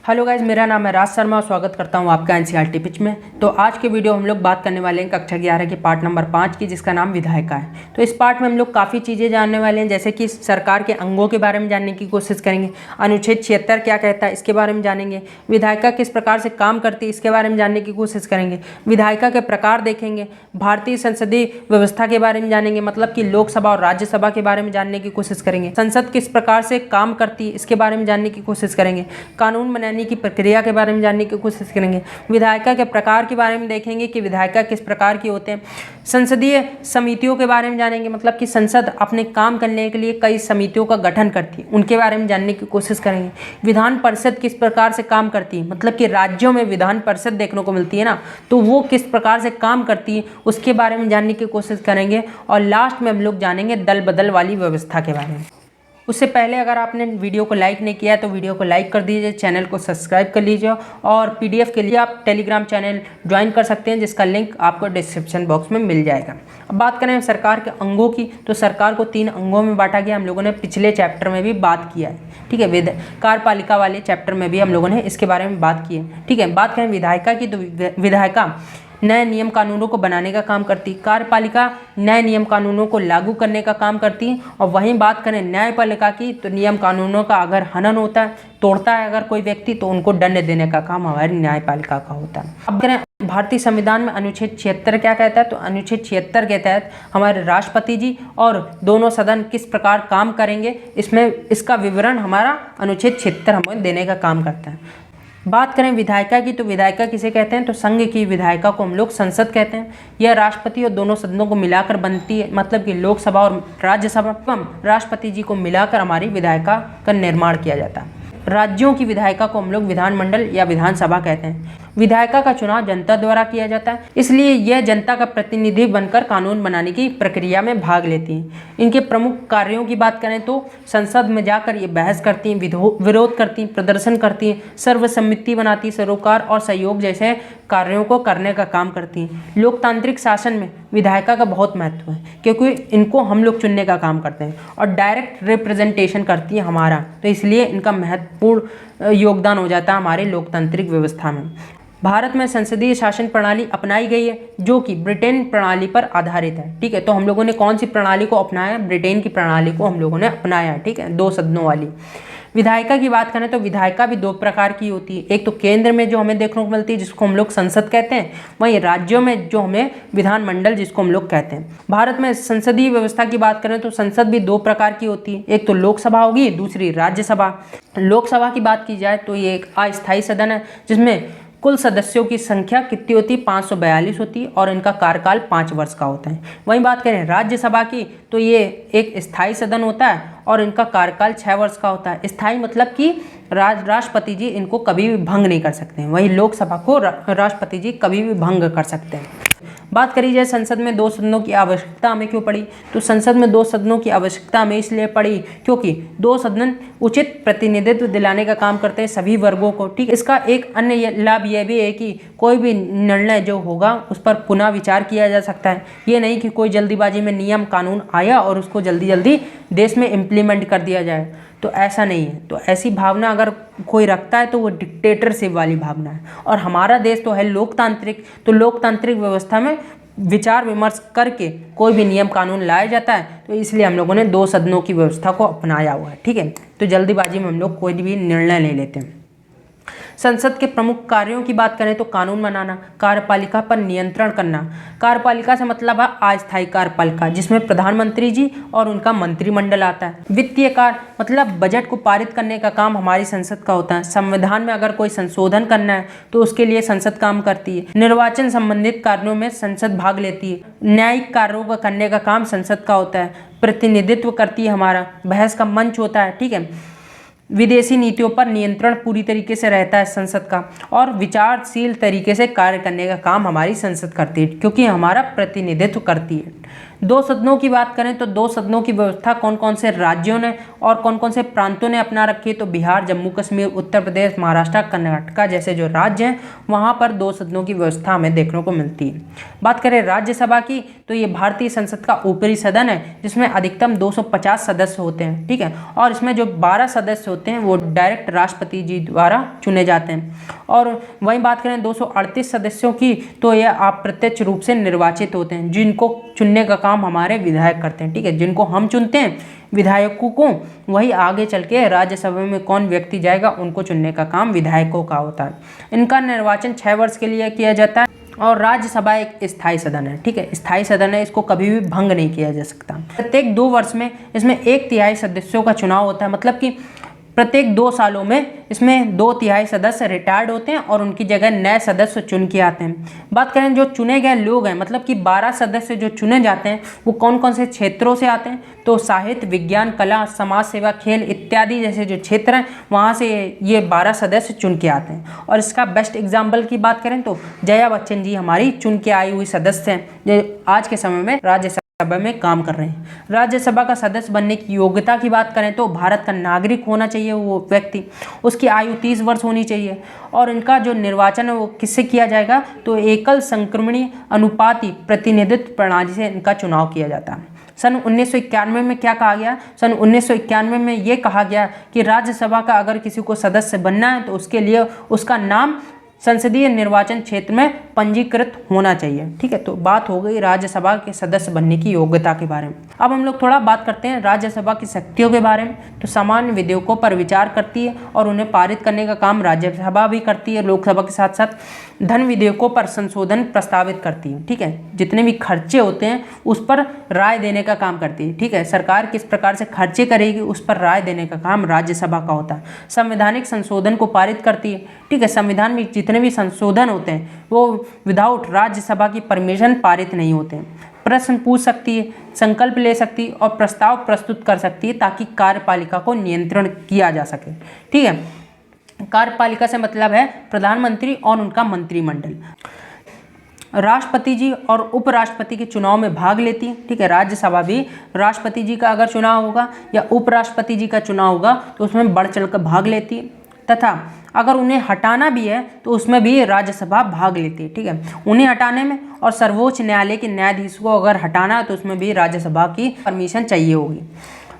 Hello guys, मेरा नाम है राज शर्मा और स्वागत करता हूं आपका एनसीईआरटी पिच में। तो आज के वीडियो हम लोग बात करने वाले हैं कक्षा 11 के पार्ट नंबर 5 की, जिसका नाम विधायिका है। तो इस पार्ट में हम लोग काफ़ी चीज़ें जानने वाले हैं, जैसे कि सरकार के अंगों के बारे में जानने की कोशिश करेंगे, अनुच्छेद 76 क्या कहता है इसके बारे में जानेंगे, विधायिका किस प्रकार से काम करती है इसके बारे में जानने की कोशिश करेंगे, विधायिका के प्रकार देखेंगे, भारतीय संसदीय व्यवस्था के बारे में जानेंगे, मतलब कि लोकसभा और राज्यसभा के बारे में जानने की कोशिश करेंगे, संसद किस प्रकार से काम करती है इसके बारे में जानने की कोशिश करेंगे, कानून बनाने की प्रक्रिया के बारे में जानने की कोशिश करेंगे, विधायिका के प्रकार के बारे में देखेंगे कि विधायिका किस प्रकार की होते हैं, संसदीय समितियों के बारे में जानेंगे, मतलब कि संसद अपने काम करने के लिए कई समितियों का गठन करती है, उनके बारे में जानने की कोशिश करेंगे, विधान परिषद किस प्रकार से काम करती है, मतलब कि राज्यों में विधान परिषद देखने को मिलती है ना, तो वो किस प्रकार से काम करती है उसके बारे में जानने की कोशिश करेंगे, और लास्ट में हम लोग जानेंगे दल बदल वाली व्यवस्था के बारे में। उससे पहले अगर आपने वीडियो को लाइक नहीं किया है तो वीडियो को लाइक कर दीजिए, चैनल को सब्सक्राइब कर लीजिए, और पीडीएफ के लिए आप टेलीग्राम चैनल ज्वाइन कर सकते हैं, जिसका लिंक आपको डिस्क्रिप्शन बॉक्स में मिल जाएगा। अब बात करें सरकार के अंगों की, तो सरकार को 3 अंगों में बांटा गया। हम लोगों ने पिछले चैप्टर में भी बात किया है, ठीक है, कार्यपालिका वाले चैप्टर में भी हम लोगों ने इसके बारे में बात की है, ठीक है। बात करें विधायिका की, तो विधायिका नए नियम कानूनों को बनाने का काम करती, कार्यपालिका नए नियम कानूनों को लागू करने का काम करती है, और वहीं बात करें न्यायपालिका की, तो नियम कानूनों का अगर हनन होता है, तोड़ता है अगर कोई व्यक्ति, तो उनको दंड देने का काम हमारी न्यायपालिका का होता है। अब करें भारतीय संविधान में अनुच्छेद 76 क्या कहता है, तो अनुच्छेद 76 के तहत हमारे राष्ट्रपति जी और दोनों सदन किस प्रकार काम करेंगे, इसमें इसका विवरण हमारा अनुच्छेद 76 हमें देने का काम करता है। बात करें विधायिका की, तो विधायिका किसे कहते हैं, तो संघ की विधायिका को हम लोग संसद कहते हैं। यह राष्ट्रपति और दोनों सदनों को मिलाकर बनती है, मतलब कि लोकसभा और राज्यसभा एवं राष्ट्रपति जी को मिलाकर हमारी विधायिका का निर्माण किया जाता है। राज्यों की विधायिका को हम लोग विधानमंडल या विधानसभा कहते हैं। विधायिका का चुनाव जनता द्वारा किया जाता है, इसलिए यह जनता का प्रतिनिधि बनकर कानून बनाने की प्रक्रिया में भाग लेती हैं। इनके प्रमुख कार्यों की बात करें तो संसद में जाकर ये बहस करती हैं, विरोध करती हैं, प्रदर्शन करती हैं, सर्वसम्मति बनाती, सरोकार और सहयोग जैसे कार्यों को करने का काम करती हैं। लोकतांत्रिक शासन में विधायिका का बहुत महत्व है, क्योंकि इनको हम लोग चुनने का काम करते हैं और डायरेक्ट रिप्रेजेंटेशन करती है हमारा, तो इसलिए इनका महत्वपूर्ण योगदान हो जाता है हमारे लोकतांत्रिक व्यवस्था में। भारत में संसदीय शासन प्रणाली अपनाई गई है, जो कि ब्रिटेन प्रणाली पर आधारित है, ठीक है। तो हम लोगों ने कौन सी प्रणाली को अपनाया, ब्रिटेन की प्रणाली को हम लोगों ने अपनाया, ठीक है, 2 सदनों वाली। विधायिका की बात करें तो विधायिका भी 2 प्रकार की होती है, एक तो केंद्र में जो हमें देखने को मिलती है जिसको हम लोग संसद कहते हैं, वहीं राज्यों में जो हमें विधानमंडल जिसको हम लोग कहते हैं। भारत में संसदीय व्यवस्था की बात करें तो संसद भी 2 प्रकार की होती है, एक तो लोकसभा होगी, दूसरी राज्यसभा। लोकसभा की बात की जाए तो ये एक अस्थायी सदन है, जिसमें कुल सदस्यों की संख्या कितनी होती है, 542 होती है, और इनका कार्यकाल 5 वर्ष का होता है। वहीं बात करें राज्यसभा की, तो ये एक स्थायी सदन होता है और इनका कार्यकाल 6 वर्ष का होता है। स्थायी मतलब कि राष्ट्रपति जी इनको कभी भी भंग नहीं कर सकते हैं, वहीं लोकसभा को राष्ट्रपति जी कभी भी भंग कर सकते हैं। बात करी जाए संसद में 2 सदनों की आवश्यकता हमें क्यों पड़ी, तो संसद में 2 सदनों की आवश्यकता हमें इसलिए पड़ी क्योंकि 2 सदन उचित प्रतिनिधित्व दिलाने का काम करते हैं सभी वर्गों को, ठीक। इसका एक अन्य लाभ यह भी है कि कोई भी निर्णय जो होगा उस पर पुनः विचार किया जा सकता है। ये नहीं कि कोई जल्दीबाजी में नियम कानून आया और उसको जल्दी जल्दी देश में इम्प्लीमेंट कर दिया जाए, तो ऐसा नहीं है। तो ऐसी भावना अगर कोई रखता है तो वो डिक्टेटरशिप वाली भावना है, और हमारा देश तो है लोकतांत्रिक, तो लोकतांत्रिक व्यवस्था में विचार विमर्श करके कोई भी नियम कानून लाया जाता है, तो इसलिए हम लोगों ने 2 सदनों की व्यवस्था को अपनाया हुआ है, ठीक है। तो जल्दीबाजी में हम लोग कोई भी निर्णय नहीं लेते हैं। संसद के प्रमुख कार्यों की बात करें तो कानून बनाना, कार्यपालिका पर नियंत्रण करना। कार्यपालिका से मतलब है अस्थायी कार्यपालिका, जिसमें प्रधानमंत्री जी और उनका मंत्रिमंडल आता है। वित्तीय कार्य मतलब बजट को पारित करने का काम हमारी संसद का होता है। संविधान में अगर कोई संशोधन करना है तो उसके लिए संसद काम करती है। निर्वाचन संबंधित कार्यों में संसद भाग लेती है। न्यायिक कार्यों को करने का काम संसद का होता है। प्रतिनिधित्व करती है हमारा, बहस का मंच होता है, ठीक है। विदेशी नीतियों पर नियंत्रण पूरी तरीके से रहता है संसद का, और विचारशील तरीके से कार्य करने का काम हमारी संसद करती है, क्योंकि हमारा प्रतिनिधित्व करती है। दो सदनों की बात करें तो दो सदनों की व्यवस्था कौन कौन से राज्यों ने और कौन कौन से प्रांतों ने अपना रखी है, तो बिहार, जम्मू कश्मीर, उत्तर प्रदेश, महाराष्ट्र, कर्नाटक जैसे जो राज्य हैं वहाँ पर दो सदनों की व्यवस्था हमें देखने को मिलती है। बात करें राज्यसभा की तो ये भारतीय संसद का ऊपरी सदन है जिसमें अधिकतम 250 सदस्य होते हैं, ठीक है। और इसमें जो 12 सदस्य होते हैं वो डायरेक्ट राष्ट्रपति जी द्वारा चुने जाते हैं। और वहीं बात करें 238 सदस्यों की तो ये अप्रत्यक्ष रूप से निर्वाचित होते हैं, जिनको चुनने का काम हमारे विधायक करते हैं, ठीक है। जिनको हम चुनते हैं विधायकों को, वही आगे चल के राज्यसभा में कौन व्यक्ति जाएगा उनको चुनने का काम विधायकों का होता है। इनका निर्वाचन 6 वर्ष के लिए किया जाता है। और राज्यसभा एक स्थायी सदन है, ठीक है, स्थायी सदन है, इसको कभी भी भंग नहीं किया जा सकता। प्रत्येक 2 वर्ष में इसमें 1/3 सदस्यों का चुनाव होता है, मतलब कि प्रत्येक 2 सालों में इसमें 2/3 सदस्य रिटायर्ड होते हैं और उनकी जगह नए सदस्य चुन के आते हैं। बात करें जो चुने गए लोग हैं, मतलब कि 12 सदस्य जो चुने जाते हैं वो कौन कौन से क्षेत्रों से आते हैं, तो साहित्य, विज्ञान, कला, समाज सेवा, खेल इत्यादि जैसे जो क्षेत्र हैं वहाँ से ये 12 सदस्य चुन के आते हैं। और इसका बेस्ट एग्जाम्पल की बात करें तो जया बच्चन जी हमारी चुन के आई हुई सदस्य हैं जो आज के समय में राज्यसभा में काम कर रहे हैं। राज्यसभा का सदस्य बनने की योग्यता की बात करें तो भारत का नागरिक होना चाहिए वो व्यक्ति, उसकी आयु 30 वर्ष होनी चाहिए। और इनका जो निर्वाचन है वो किससे किया जाएगा, तो एकल संक्रमणीय अनुपाती प्रतिनिधित्व प्रणाली से इनका चुनाव किया जाता है। सन 1991 में क्या कहा गया, सन 1991 में ये कहा गया कि राज्यसभा का अगर किसी को सदस्य बनना है तो उसके लिए उसका नाम संसदीय निर्वाचन क्षेत्र में पंजीकृत होना चाहिए, ठीक है। तो बात हो गई राज्यसभा के सदस्य बनने की योग्यता के बारे में। अब हम लोग थोड़ा बात करते हैं राज्यसभा की शक्तियों के बारे में। तो सामान्य विधेयकों पर विचार करती है और उन्हें पारित करने का काम राज्यसभा भी करती है। लोकसभा के साथ साथ धन विधेयकों पर संशोधन प्रस्तावित करती है, ठीक है। जितने भी खर्चे होते हैं उस पर राय देने का काम करती है, ठीक है। सरकार किस प्रकार से खर्चे करेगी उस पर राय देने का काम राज्यसभा का होता है। संवैधानिक संशोधन को पारित करती है, ठीक है। संविधान में जितने भी संशोधन होते हैं वो विदाउट राज्यसभा की परमिशन पारित नहीं होते हैं। प्रश्न पूछ सकती है, संकल्प ले सकती है और प्रस्ताव प्रस्तुत कर सकती है ताकि कार्यपालिका को नियंत्रण किया जा सके, ठीक है। कार्यपालिका से मतलब है प्रधानमंत्री और उनका मंत्रिमंडल। राष्ट्रपति जी और उपराष्ट्रपति के चुनाव में भाग लेती है, ठीक है। राज्यसभा भी राष्ट्रपति जी का अगर चुनाव होगा या उपराष्ट्रपति जी का चुनाव होगा तो उसमें बढ़ चढ़ कर भाग लेती है, तथा अगर उन्हें हटाना भी है तो उसमें भी राज्यसभा भाग लेती है, ठीक है। उन्हें हटाने में और सर्वोच्च न्यायालय के न्यायाधीश को अगर हटाना है तो उसमें भी राज्यसभा की परमिशन चाहिए होगी।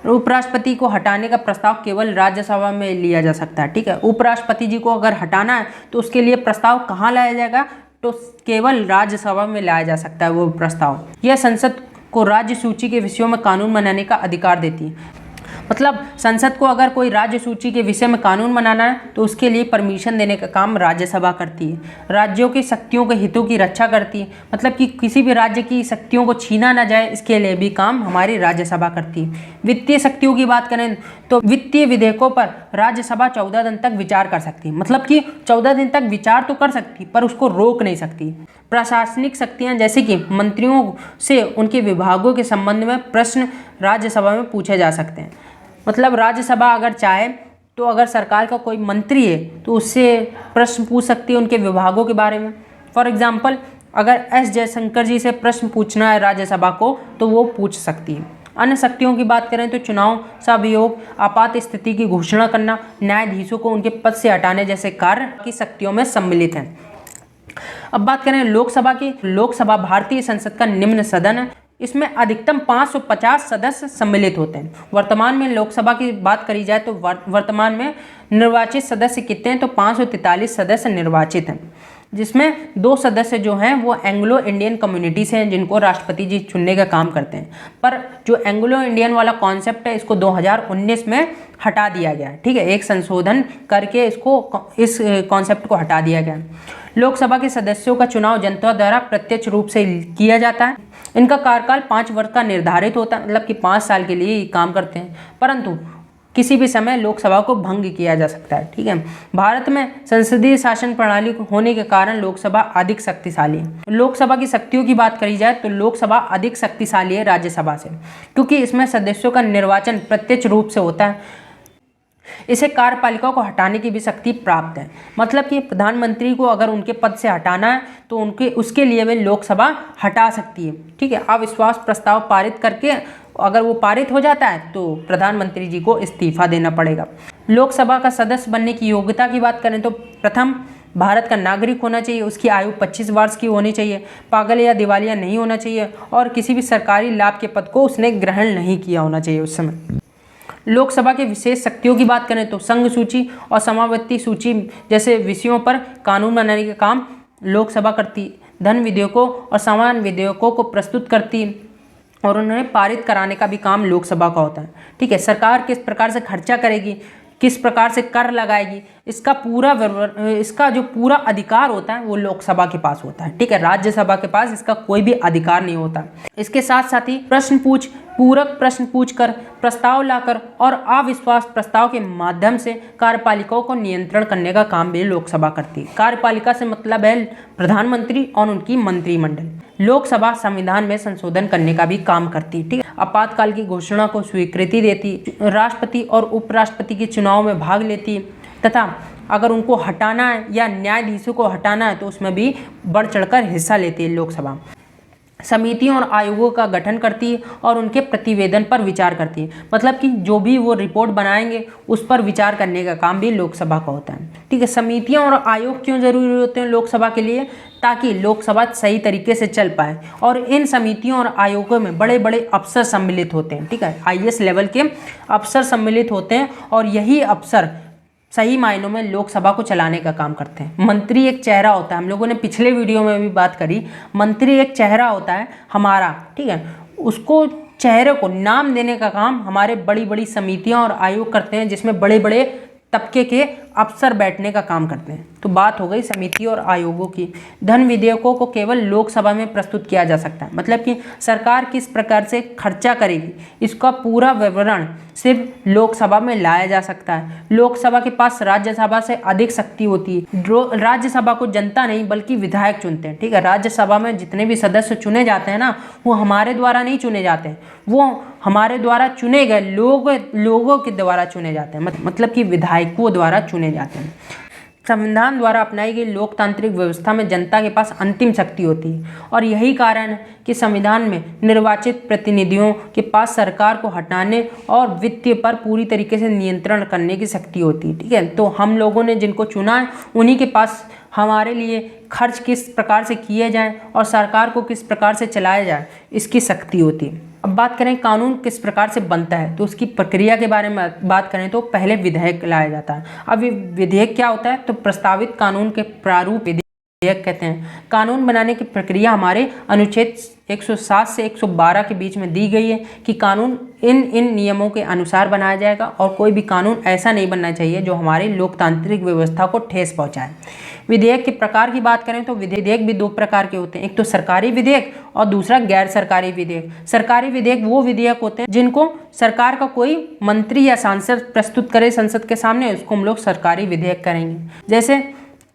उपराष्ट्रपति को हटाने का प्रस्ताव केवल राज्यसभा में लिया जा सकता है, ठीक है। उपराष्ट्रपति जी को अगर हटाना है तो उसके लिए प्रस्ताव कहाँ लाया जाएगा, तो केवल राज्यसभा में लाया जा सकता है वो प्रस्ताव। यह संसद को राज्य सूची के विषयों में कानून बनाने का अधिकार देती है। मतलब संसद को अगर कोई राज्य सूची के विषय में कानून बनाना है तो उसके लिए परमिशन देने का काम राज्यसभा करती है। राज्यों की शक्तियों के हितों की रक्षा करती है, मतलब कि किसी भी राज्य की शक्तियों को छीना ना जाए इसके लिए भी काम हमारी राज्यसभा करती है। वित्तीय शक्तियों की बात करें तो वित्तीय विधेयकों पर राज्यसभा 14 दिन तक विचार कर सकती है, मतलब कि 14 दिन तक विचार तो कर सकती पर उसको रोक नहीं सकती। प्रशासनिक शक्तियां जैसे कि मंत्रियों से उनके विभागों के संबंध में प्रश्न राज्यसभा में पूछे जा सकते हैं। मतलब राज्यसभा अगर चाहे तो अगर सरकार का कोई मंत्री है तो उससे प्रश्न पूछ सकती है उनके विभागों के बारे में। फॉर एग्जांपल अगर एस जयशंकर जी से प्रश्न पूछना है राज्यसभा को तो वो पूछ सकती है। अन्य शक्तियों की बात करें तो चुनाव, सहयोग, आपात स्थिति की घोषणा करना, न्यायाधीशों को उनके पद से हटाने जैसे कार्य की शक्तियों में सम्मिलित हैं। अब बात करें लोकसभा की। लोकसभा भारतीय संसद का निम्न सदन है। इसमें अधिकतम 550 सदस्य सम्मिलित होते हैं। वर्तमान में लोकसभा की बात करी जाए तो वर्तमान में निर्वाचित सदस्य कितने हैं, तो 543 सदस्य निर्वाचित हैं, जिसमें 2 सदस्य जो हैं वो एंग्लो इंडियन कम्युनिटी से हैं जिनको राष्ट्रपति जी चुनने का काम करते हैं। पर जो एंग्लो इंडियन वाला कॉन्सेप्ट है इसको 2019 में हटा दिया गया है, ठीक है। एक संशोधन करके इस कॉन्सेप्ट को हटा दिया गया। लोकसभा के सदस्यों का चुनाव जनता द्वारा प्रत्यक्ष रूप से किया जाता है। इनका कार्यकाल 5 वर्ष का निर्धारित होता है, मतलब कि 5 साल के लिए काम करते हैं, परंतु किसी भी समय लोकसभा को भंग किया जा सकता है, ठीक है। भारत में संसदीय शासन प्रणाली होने के कारण लोकसभा अधिक शक्तिशाली है। लोकसभा की शक्तियों की बात करी जाए तो लोकसभा अधिक शक्तिशाली है राज्यसभा से, क्योंकि इसमें सदस्यों का निर्वाचन प्रत्यक्ष रूप से होता है। इसे कार्यपालिका को हटाने की भी शक्ति प्राप्त है। मतलब कि प्रधानमंत्री को अगर उनके पद से हटाना है तो उसके लिए वे लोकसभा हटा सकती है। ठीक है, अविश्वास प्रस्ताव पारित करके अगर वो पारित हो जाता है तो प्रधानमंत्री जी को इस्तीफा देना पड़ेगा। लोकसभा का सदस्य बनने की योग्यता की बात करें तो प्रथम भारत का नागरिक होना चाहिए, उसकी आयु 25 वर्ष की होनी चाहिए, पागल या दिवालिया नहीं होना चाहिए और किसी भी सरकारी लाभ के पद को उसने ग्रहण नहीं किया होना चाहिए उस समय। लोकसभा के विशेष शक्तियों की बात करें तो संघ सूची और समावर्ती सूची जैसे विषयों पर कानून बनाने का काम लोकसभा करती, धन विधेयकों और समान विधेयकों को प्रस्तुत करती और उन्हें पारित कराने का भी काम लोकसभा का होता है। ठीक है, सरकार किस प्रकार से खर्चा करेगी, किस प्रकार से कर लगाएगी, इसका जो पूरा अधिकार होता है वो लोकसभा के पास होता है। ठीक है, राज्यसभा के पास इसका कोई भी अधिकार नहीं होता। इसके साथ साथ ही पूरक प्रश्न पूछकर, प्रस्ताव लाकर और अविश्वास प्रस्ताव के माध्यम से कार्यपालिकाओं को नियंत्रण करने का काम भी लोकसभा करती है। कार्यपालिका से मतलब है प्रधानमंत्री और उनकी मंत्रिमंडल। लोकसभा संविधान में संशोधन करने का भी काम करती है। ठीक है, आपातकाल की घोषणा को स्वीकृति देती, राष्ट्रपति और उपराष्ट्रपति के चुनाव में भाग लेती तथा अगर उनको हटाना है या न्यायाधीशों को हटाना है तो उसमें भी बढ़ चढ़कर हिस्सा लेती है लोकसभा। समितियों और आयोगों का गठन करती है और उनके प्रतिवेदन पर विचार करती है। मतलब कि जो भी वो रिपोर्ट बनाएंगे उस पर विचार करने का काम भी लोकसभा का होता है। ठीक है, समितियां और आयोग क्यों जरूरी होते हैं लोकसभा के लिए? ताकि लोकसभा सही तरीके से चल पाए और इन समितियों और आयोगों में बड़े बड़े अफसर सम्मिलित होते हैं। ठीक है, IAS लेवल के अफसर सम्मिलित होते हैं और यही अफसर सही मायनों में लोकसभा को चलाने का काम करते हैं। मंत्री एक चेहरा होता है, हम लोगों ने पिछले वीडियो में भी बात करी, मंत्री एक चेहरा होता है हमारा। ठीक है, उसको चेहरे को नाम देने का काम हमारे बड़ी बड़ी समितियां और आयोग करते हैं जिसमें बड़े बड़े तबके के अफसर बैठने का काम करते हैं। तो बात हो गई समिति और आयोगों की। धन विधेयकों को केवल लोकसभा में प्रस्तुत किया जा सकता है। मतलब कि सरकार किस प्रकार से खर्चा करेगी इसका पूरा विवरण सिर्फ लोकसभा में लाया जा सकता है। लोकसभा के पास राज्यसभा से अधिक शक्ति होती है। राज्यसभा को जनता नहीं बल्कि विधायक चुनते हैं। ठीक है, राज्यसभा में जितने भी सदस्य चुने जाते हैं ना, वो हमारे द्वारा नहीं चुने जाते हैं, वो हमारे द्वारा चुने गए लोगों के द्वारा चुने जाते हैं। मतलब कि विधायकों द्वारा चुने जाते हैं। संविधान द्वारा अपनाई गई लोकतांत्रिक व्यवस्था में जनता के पास अंतिम शक्ति होती है और यही कारण है कि संविधान में निर्वाचित प्रतिनिधियों के पास सरकार को हटाने और वित्त पर पूरी तरीके से नियंत्रण करने की शक्ति होती है। ठीक है, तो हम लोगों ने जिनको चुना है उन्हीं के पास हमारे लिए खर्च किस प्रकार से किए जाए और सरकार को किस प्रकार से चलाया जाए इसकी शक्ति होती है। अब बात करें कानून किस प्रकार से बनता है तो उसकी प्रक्रिया के बारे में बात करें तो पहले विधेयक लाया जाता है। अब ये विधेयक क्या होता है तो प्रस्तावित कानून के प्रारूप विधेयक कहते हैं। कानून बनाने की प्रक्रिया हमारे अनुच्छेद 107 से 112 के बीच में दी गई है कि कानून इन नियमों के अनुसार बनाया जाएगा और कोई भी कानून ऐसा नहीं बनना चाहिए जो हमारी लोकतांत्रिक व्यवस्था को ठेस पहुंचाए। विधेयक के प्रकार की बात करें तो विधेयक भी दो प्रकार के होते हैं, एक तो सरकारी विधेयक और दूसरा गैर सरकारी विधेयक। सरकारी विधेयक वो विधेयक होते हैं जिनको सरकार का कोई मंत्री या सांसद प्रस्तुत करे संसद के सामने, उसको हम लोग सरकारी विधेयक करेंगे। जैसे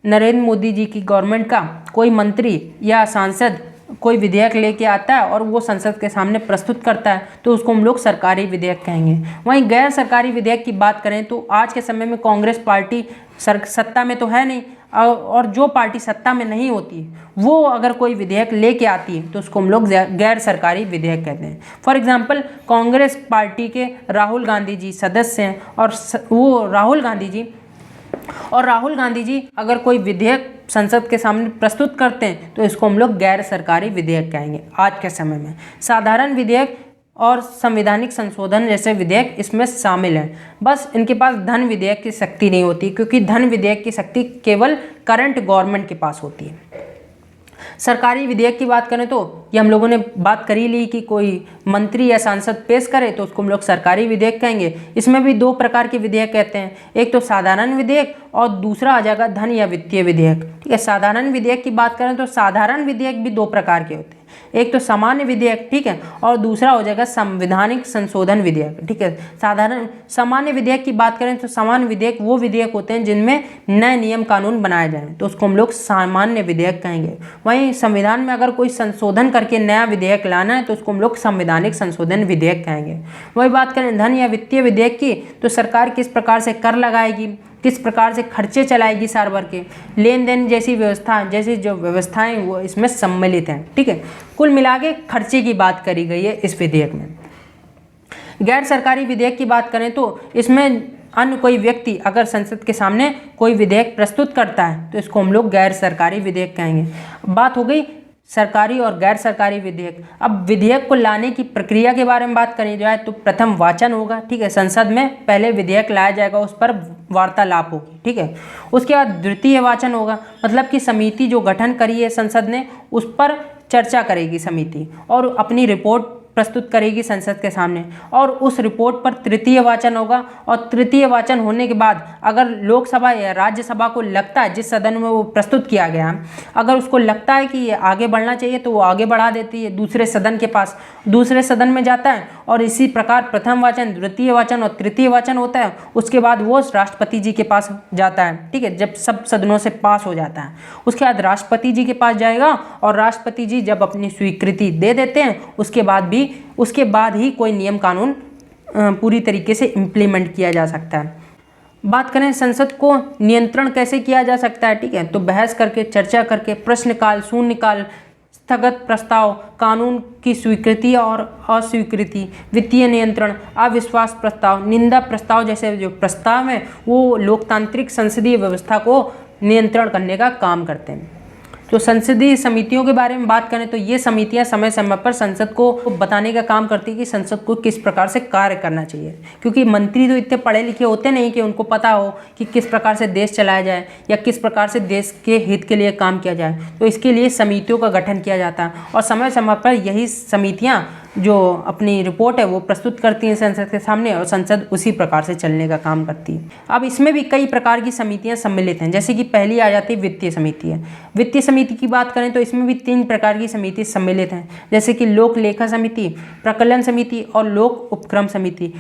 नरेंद्र मोदी जी की गवर्नमेंट का कोई मंत्री या सांसद कोई विधेयक लेके आता है और वो संसद के सामने प्रस्तुत करता है तो उसको हम लोग सरकारी विधेयक कहेंगे। वहीं गैर सरकारी विधेयक की बात करें तो आज के समय में कांग्रेस पार्टी सत्ता में तो है नहीं और जो पार्टी सत्ता में नहीं होती वो अगर कोई विधेयक लेके आती है तो उसको हम लोग गैर सरकारी विधेयक कहते हैं। फॉर एग्जांपल कांग्रेस पार्टी के राहुल गांधी जी सदस्य हैं और राहुल गांधी जी अगर कोई विधेयक संसद के सामने प्रस्तुत करते हैं तो इसको हम लोग गैर सरकारी विधेयक कहेंगे। आज के समय में साधारण विधेयक और संवैधानिक संशोधन जैसे विधेयक इसमें शामिल हैं। बस इनके पास धन विधेयक की शक्ति नहीं होती क्योंकि धन विधेयक की शक्ति केवल करंट गवर्नमेंट के पास होती है। सरकारी विधेयक की बात करें तो ये हम लोगों ने बात करी ली कि कोई मंत्री या सांसद पेश करे तो उसको हम लोग सरकारी विधेयक कहेंगे। इसमें भी दो प्रकार के विधेयक कहते हैं, एक तो साधारण विधेयक और दूसरा आ जाएगा धन या वित्तीय विधेयक। ठीक है, साधारण विधेयक की बात करें तो साधारण विधेयक भी दो प्रकार के होते हैं। एक तो सामान्य विधेयक, ठीक है, और दूसरा हो जाएगा संवैधानिक संशोधन विधेयक, ठीक है। साधारण सामान्य विधेयक की बात करें तो सामान्य विधेयक वो विधेयक होते हैं जिनमें नए नियम कानून बनाए जाएं, तो उसको हम लोग सामान्य विधेयक कहेंगे। वहीं संविधान में अगर कोई संशोधन करके नया विधेयक लाना है तो उसको हम लोग संवैधानिक संशोधन विधेयक कहेंगे। वही बात करें धन या वित्तीय विधेयक की, तो सरकार किस प्रकार से कर लगाएगी, किस प्रकार से खर्चे चलाएगी साल भर के, लेन देन जैसी व्यवस्था, जैसी जो व्यवस्थाएं वो इसमें सम्मिलित हैं, ठीक है। कुल मिला के खर्चे की बात करी गई है इस विधेयक में। गैर सरकारी विधेयक की बात करें तो इसमें अन्य कोई व्यक्ति अगर संसद के सामने कोई विधेयक प्रस्तुत करता है तो इसको हम लोग गैर सरकारी विधेयक कहेंगे। बात हो गई सरकारी और गैर सरकारी विधेयक। अब विधेयक को लाने की प्रक्रिया के बारे में बात करी जाए तो प्रथम वाचन होगा, ठीक है, संसद में पहले विधेयक लाया जाएगा, उस पर वार्तालाप होगी, ठीक है। उसके बाद द्वितीय वाचन होगा, मतलब कि समिति जो गठन करी है संसद ने उस पर चर्चा करेगी समिति और अपनी रिपोर्ट प्रस्तुत करेगी संसद के सामने, और उस रिपोर्ट पर तृतीय वाचन होगा। और तृतीय वाचन होने के बाद अगर लोकसभा या राज्यसभा को लगता है, जिस सदन में वो प्रस्तुत किया गया, अगर उसको लगता है कि ये आगे बढ़ना चाहिए तो वो आगे बढ़ा देती है दूसरे सदन के पास, दूसरे सदन में जाता है, और इसी प्रकार प्रथम वाचन, द्वितीय वाचन और तृतीय वाचन होता है। उसके बाद वो राष्ट्रपति जी के पास जाता है, ठीक है, जब सब सदनों से पास हो जाता है। उसके बाद राष्ट्रपति जी के पास जाएगा और राष्ट्रपति जी जब अपनी स्वीकृति दे देते हैं उसके बाद ही कोई नियम कानून पूरी तरीके से इम्प्लीमेंट किया जा सकता है। बात करें संसद को नियंत्रण कैसे किया जा सकता है, ठीक है, तो बहस करके, चर्चा करके, प्रश्नकाल, शून्यकाल, स्थगत प्रस्ताव, कानून की स्वीकृति और अस्वीकृति, वित्तीय नियंत्रण, अविश्वास प्रस्ताव, निंदा प्रस्ताव जैसे जो प्रस्ताव हैं वो लोकतांत्रिक संसदीय व्यवस्था को नियंत्रण करने का काम करते हैं। तो संसदीय समितियों के बारे में बात करें तो ये समितियां समय समय पर संसद को बताने का काम करती है कि संसद को किस प्रकार से कार्य करना चाहिए, क्योंकि मंत्री तो इतने पढ़े लिखे होते नहीं कि उनको पता हो कि किस प्रकार से देश चलाया जाए या किस प्रकार से देश के हित के लिए काम किया जाए। तो इसके लिए समितियों का गठन किया जाता है और समय समय पर यही समितियाँ जो अपनी रिपोर्ट है वो प्रस्तुत करती हैं संसद के सामने और संसद उसी प्रकार से चलने का काम करती है। अब इसमें भी कई प्रकार की समितियां सम्मिलित हैं, जैसे कि पहली आ जाती है वित्तीय समिति है। वित्तीय समिति की बात करें तो इसमें भी 3 प्रकार की समिति सम्मिलित हैं, जैसे कि लोक लेखा समिति, प्रकलन समिति और लोक उपक्रम समिति।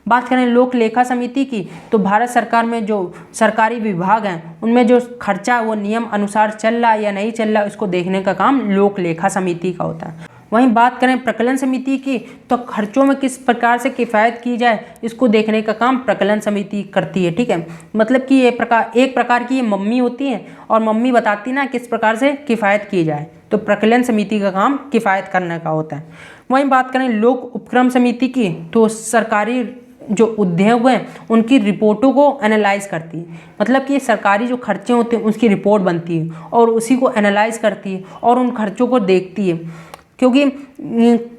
बात करें लोक लेखा समिति की तो भारत सरकार में जो सरकारी विभाग हैं उनमें जो खर्चा वो नियम अनुसार चल रहा है या नहीं चल रहा है उसको देखने का काम लोक लेखा समिति का होता है। वहीं बात करें प्रकलन समिति की तो खर्चों में किस प्रकार से किफ़ायत की जाए इसको देखने का काम प्रकलन समिति करती है, ठीक है। मतलब कि एक प्रकार की ये मम्मी होती है और मम्मी बताती ना किस प्रकार से किफ़ायत की जाए, तो प्रकलन समिति का काम किफ़ायत करने का होता है। वहीं बात करें लोक उपक्रम समिति की तो सरकारी जो उद्योग हैं उनकी रिपोर्टों को एनालाइज करती है, मतलब कि सरकारी जो खर्चे होते हैं उसकी रिपोर्ट बनती है और उसी को एनालाइज करती है और उन खर्चों को देखती है, क्योंकि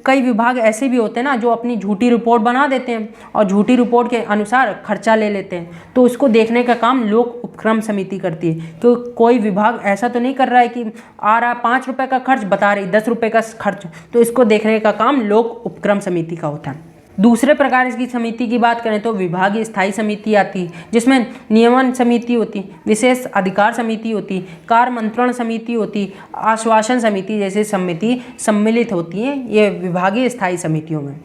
कई विभाग ऐसे भी होते हैं ना जो अपनी झूठी रिपोर्ट बना देते हैं और झूठी रिपोर्ट के अनुसार खर्चा ले लेते हैं, तो इसको देखने का काम लोक उपक्रम समिति करती है। तो कोई विभाग ऐसा तो नहीं कर रहा है कि आ रहा 5 रुपये का खर्च बता रही 10 रुपये का खर्च, तो इसको देखने का काम लोक उपक्रम समिति का होता है। दूसरे प्रकार की समिति की बात करें तो विभागीय स्थायी समिति आती है, जिसमें नियमन समिति होती, विशेष अधिकार समिति होती, कार्य मंत्रण समिति होती, आश्वासन समिति जैसे समिति सम्मिलित होती हैं ये विभागीय स्थायी समितियों में।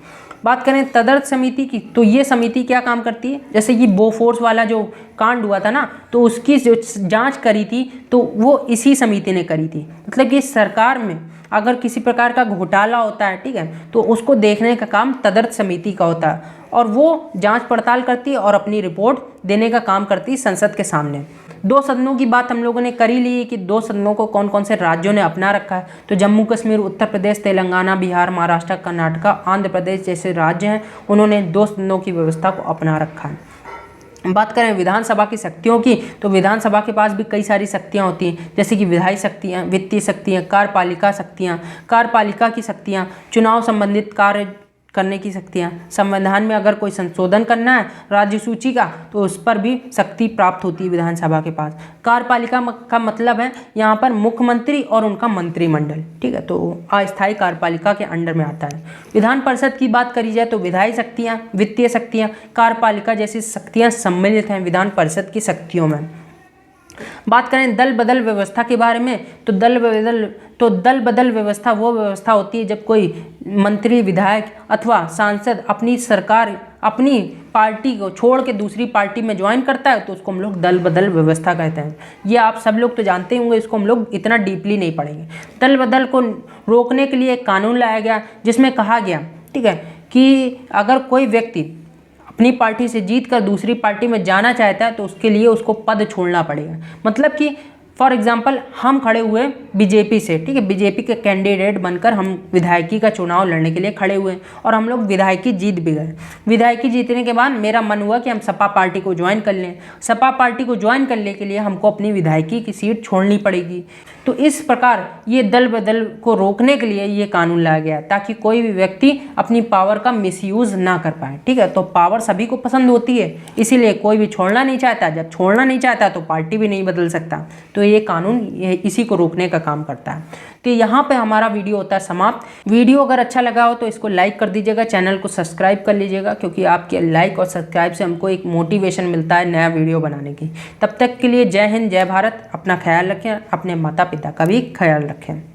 बात करें तदर्थ समिति की तो ये समिति क्या काम करती है, जैसे कि बोफोर्स वाला जो कांड हुआ था ना तो उसकी जो जाँच करी थी तो वो इसी समिति ने करी थी। मतलब कि सरकार में अगर किसी प्रकार का घोटाला होता है, ठीक है, तो उसको देखने का काम तदर्थ समिति का होता है और वो जांच पड़ताल करती है और अपनी रिपोर्ट देने का काम करती है संसद के सामने। 2 सदनों की बात हम लोगों ने करी ली कि 2 सदनों को कौन कौन से राज्यों ने अपना रखा है, तो जम्मू कश्मीर, उत्तर प्रदेश, तेलंगाना, बिहार, महाराष्ट्र, कर्नाटक, आंध्र प्रदेश जैसे राज्य हैं उन्होंने 2 सदनों की व्यवस्था को अपना रखा है। बात करें विधानसभा की शक्तियों की तो विधानसभा के पास भी कई सारी शक्तियां होती हैं, जैसे कि विधायी शक्तियां, वित्तीय शक्तियां, कार्यपालिका शक्तियां, कार्यपालिका की शक्तियां, चुनाव संबंधित कार्य करने की शक्तियां, संविधान में अगर कोई संशोधन करना है राज्य सूची का तो उस पर भी शक्ति प्राप्त होती है विधानसभा के पास। कार्यपालिका का मतलब है यहाँ पर मुख्यमंत्री और उनका मंत्रिमंडल, ठीक है, तो अस्थायी कार्यपालिका के अंडर में आता है। विधान परिषद की बात करी जाए तो विधायी शक्तियाँ, वित्तीय शक्तियाँ, कार्यपालिका जैसी शक्तियाँ सम्मिलित हैं विधान परिषद की शक्तियों में। बात करें दल बदल व्यवस्था के बारे में, तो दल बदल व्यवस्था वो व्यवस्था होती है जब कोई मंत्री, विधायक अथवा सांसद अपनी सरकार, अपनी पार्टी को छोड़ के दूसरी पार्टी में ज्वाइन करता है, तो उसको हम लोग दल बदल व्यवस्था कहते हैं। ये आप सब लोग तो जानते होंगे, इसको हम लोग इतना डीपली नहीं पढ़ेंगे। दल बदल को रोकने के लिए एक कानून लाया गया जिसमें कहा गया, ठीक है, कि अगर कोई व्यक्ति अपनी पार्टी से जीत कर दूसरी पार्टी में जाना चाहता है तो उसके लिए उसको पद छोड़ना पड़ेगा। मतलब कि फॉर एग्जाम्पल हम खड़े हुए बीजेपी से, ठीक है, बीजेपी के कैंडिडेट बनकर हम विधायकी का चुनाव लड़ने के लिए खड़े हुए और हम लोग विधायकी जीत भी गए। विधायकी जीतने के बाद मेरा मन हुआ कि हम सपा पार्टी को ज्वाइन कर लें। सपा पार्टी को ज्वाइन करने के लिए हमको अपनी विधायकी की सीट छोड़नी पड़ेगी। तो इस प्रकार ये दल बदल को रोकने के लिए ये कानून लाया गया ताकि कोई भी व्यक्ति अपनी पावर का मिसयूज़ ना कर पाए, ठीक है। तो पावर सभी को पसंद होती है, इसीलिए कोई भी छोड़ना नहीं चाहता। जब छोड़ना नहीं चाहता तो पार्टी भी नहीं बदल सकता। तो ये कानून इसी को रोकने का काम करता है। तो यहाँ पे हमारा वीडियो होता है समाप्त। वीडियो अगर अच्छा लगा हो तो इसको लाइक कर दीजिएगा, चैनल को सब्सक्राइब कर लीजिएगा, क्योंकि आपके लाइक और सब्सक्राइब से हमको एक मोटिवेशन मिलता है नया वीडियो बनाने की। तब तक के लिए जय हिंद, जय भारत। अपना ख्याल रखें, अपने माता पिता का भी ख्याल रखें।